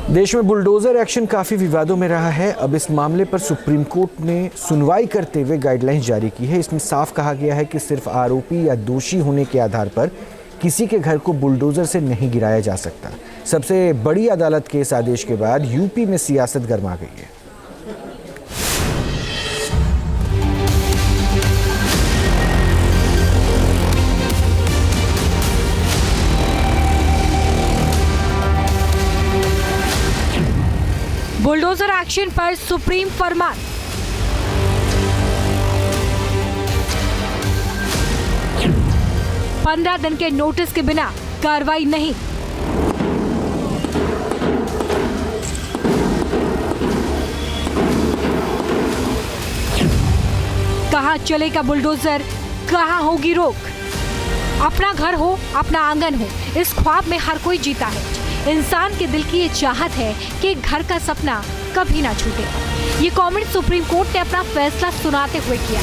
देश में bulldozer action काफ़ी विवादों में रहा है। अब इस मामले पर सुप्रीम कोर्ट ने सुनवाई करते हुए गाइडलाइंस जारी की है। इसमें साफ कहा गया है कि सिर्फ आरोपी या दोषी होने के आधार पर किसी के घर को बुलडोजर से नहीं गिराया जा सकता। सबसे बड़ी अदालत के इस आदेश के बाद यूपी में सियासत गर्मा गई है। बुलडोजर एक्शन पर सुप्रीम फरमान। पंद्रह दिन के नोटिस के बिना कार्रवाई नहीं। कहां चलेगा बुलडोजर, कहां होगी रोक। अपना घर हो, अपना आंगन हो, इस ख्वाब में हर कोई जीता है। इंसान के दिल की ये चाहत है कि घर का सपना कभी ना छूटे। ये कमेंट सुप्रीम कोर्ट ने अपना फैसला सुनाते हुए किया।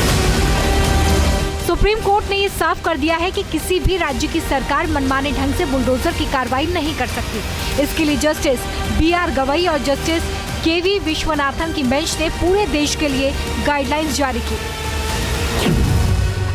सुप्रीम कोर्ट ने ये साफ कर दिया है कि किसी भी राज्य की सरकार मनमाने ढंग से बुलडोजर की कार्रवाई नहीं कर सकती। इसके लिए जस्टिस बी.आर. गवई और जस्टिस के.वी. विश्वनाथन की बेंच ने पूरे देश के लिए गाइडलाइंस जारी की।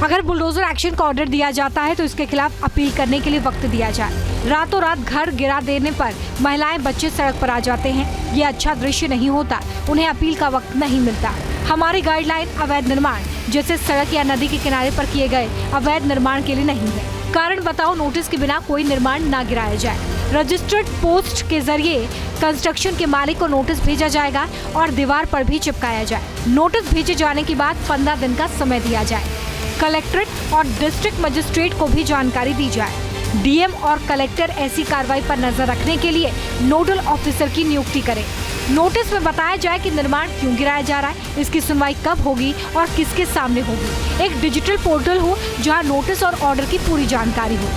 अगर बुलडोजर एक्शन का ऑर्डर दिया जाता है तो इसके खिलाफ अपील करने के लिए वक्त दिया जाए। रातों रात घर गिरा देने पर महिलाएं, बच्चे सड़क पर आ जाते हैं। ये अच्छा दृश्य नहीं होता, उन्हें अपील का वक्त नहीं मिलता। हमारी गाइडलाइन अवैध निर्माण जैसे सड़क या नदी के किनारे पर किए गए अवैध निर्माण के लिए नहीं है। कारण बताओ नोटिस के बिना कोई निर्माण न गिराया जाए। रजिस्टर्ड पोस्ट के जरिए कंस्ट्रक्शन के मालिक को नोटिस भेजा जाएगा और दीवार पर भी चिपकाया जाए। नोटिस भेजे जाने के बाद 15 दिन का समय दिया जाए। कलेक्ट्रेट और डिस्ट्रिक्ट मजिस्ट्रेट को भी जानकारी दी जाए। डीएम और कलेक्टर ऐसी कार्रवाई पर नजर रखने के लिए नोडल ऑफिसर की नियुक्ति करें। नोटिस में बताया जाए कि निर्माण क्यों गिराया जा रहा है, इसकी सुनवाई कब होगी और किसके सामने होगी। एक डिजिटल पोर्टल हो जहां नोटिस और ऑर्डर की पूरी जानकारी हो।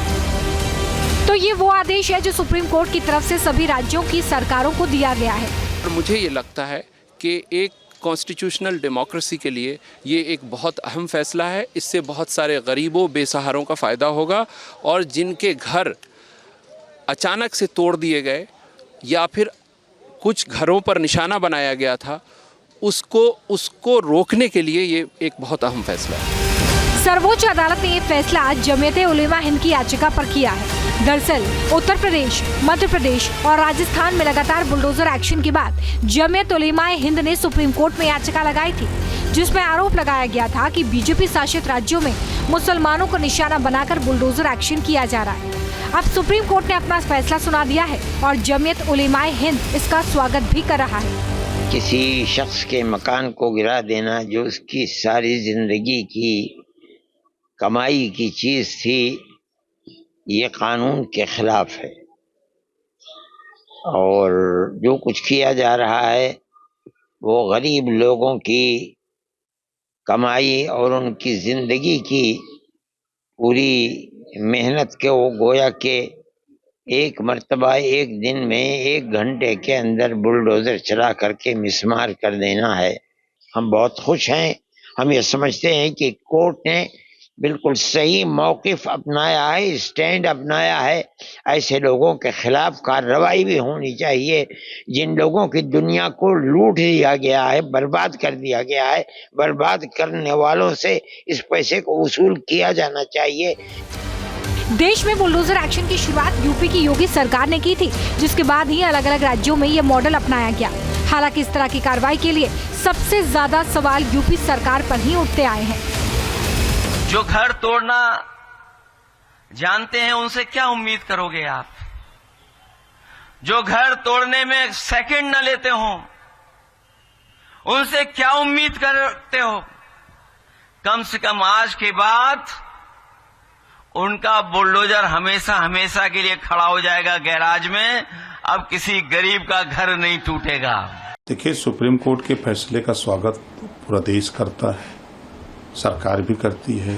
तो ये वो आदेश है जो सुप्रीम कोर्ट की तरफ से सभी राज्यों की सरकारों को दिया गया है। मुझे ये लगता है कि एक कॉन्स्टिट्यूशनल डेमोक्रेसी के लिए ये एक बहुत अहम फैसला है। इससे बहुत सारे गरीबों, बेसहारों का फ़ायदा होगा और जिनके घर अचानक से तोड़ दिए गए या फिर कुछ घरों पर निशाना बनाया गया था, उसको रोकने के लिए ये एक बहुत अहम फैसला है। सर्वोच्च अदालत ने ये फैसला आज जमीयत उलेमा हिंद की याचिका पर किया है। दरअसल उत्तर प्रदेश, मध्य प्रदेश और राजस्थान में लगातार बुलडोजर एक्शन के बाद जमीयत उलेमा हिंद ने सुप्रीम कोर्ट में याचिका लगाई थी, जिसमें आरोप लगाया गया था कि बीजेपी शासित राज्यों में मुसलमानों को निशाना बनाकर बुलडोजर एक्शन किया जा रहा है। अब सुप्रीम कोर्ट ने अपना फैसला सुना दिया है और जमीयत उलेमा हिंद इसका स्वागत भी कर रहा है। किसी शख्स के मकान को गिरा देना जो उसकी सारी जिंदगी की कमाई की चीज थी, ये कानून के खिलाफ है। और जो कुछ किया जा रहा है वो गरीब लोगों की कमाई और उनकी जिंदगी की पूरी मेहनत के वो गोया के एक मर्तबा एक दिन में 1 घंटे के अंदर बुलडोजर चला करके मिसमार कर देना है। हम बहुत खुश हैं। हम ये समझते हैं कि कोर्ट ने बिल्कुल सही मौक़िफ़ अपनाया है, स्टैंड अपनाया है। ऐसे लोगों के खिलाफ कार्रवाई भी होनी चाहिए जिन लोगों की दुनिया को लूट लिया गया है, बर्बाद कर दिया गया है। बर्बाद करने वालों से इस पैसे को वसूल किया जाना चाहिए। देश में बुलडोजर एक्शन की शुरुआत यूपी की योगी सरकार ने की थी, जिसके बाद ही अलग अलग राज्यों में ये मॉडल अपनाया गया। हालांकि इस तरह की कार्रवाई के लिए सबसे ज्यादा सवाल यूपी सरकार पर ही उठते आए हैं। जो घर तोड़ना जानते हैं उनसे क्या उम्मीद करोगे आप? जो घर तोड़ने में सेकंड न लेते हो उनसे क्या उम्मीद करते हो? कम से कम आज के बाद उनका बुलडोजर हमेशा हमेशा के लिए खड़ा हो जाएगा गैराज में। अब किसी गरीब का घर नहीं टूटेगा। देखिए, सुप्रीम कोर्ट के फैसले का स्वागत पूरा देश करता है, सरकार भी करती है,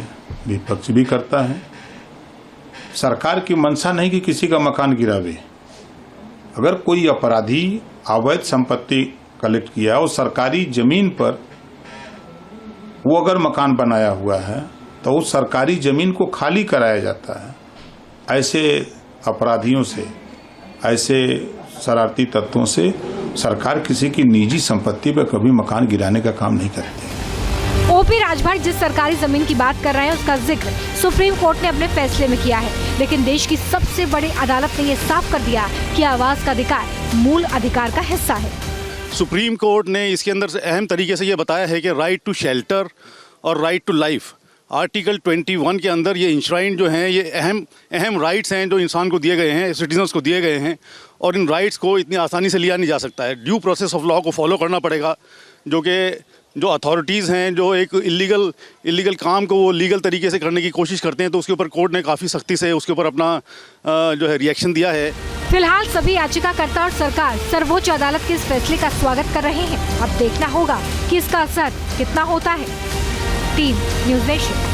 विपक्ष भी करता है। सरकार की मंशा नहीं कि किसी का मकान गिरावे। अगर कोई अपराधी अवैध संपत्ति कलेक्ट किया और सरकारी जमीन पर वो अगर मकान बनाया हुआ है तो उस सरकारी जमीन को खाली कराया जाता है। ऐसे अपराधियों से, ऐसे शरारती तत्वों से सरकार किसी की निजी संपत्ति पर कभी मकान गिराने का काम नहीं करती। ओपी राजभर जिस सरकारी जमीन की बात कर रहे हैं उसका जिक्र सुप्रीम कोर्ट ने अपने फैसले में किया है, लेकिन देश की सबसे बड़ी अदालत ने ये साफ कर दिया कि आवास का अधिकार मूल अधिकार का हिस्सा है। सुप्रीम कोर्ट ने इसके अंदर से अहम तरीके से ये बताया है कि राइट टू शेल्टर और राइट टू लाइफ, आर्टिकल 21 के अंदर ये इंश्राइंड जो हैं, ये अहम राइट्स हैं जो इंसान को दिए गए हैं, सिटीजन्स को दिए गए हैं, और इन राइट्स को इतनी आसानी से लिया नहीं जा सकता है। ड्यू प्रोसेस ऑफ लॉ को फॉलो करना पड़ेगा, जो अथॉरिटीज़ हैं जो एक इलीगल काम को वो लीगल तरीके से करने की कोशिश करते हैं, तो उसके ऊपर कोर्ट ने काफ़ी सख्ती से उसके ऊपर अपना जो है रिएक्शन दिया है। फिलहाल सभी याचिकाकर्ता और सरकार सर्वोच्च अदालत के इस फैसले का स्वागत कर रहे हैं। अब देखना होगा कि इसका असर कितना होता है। Team news nation.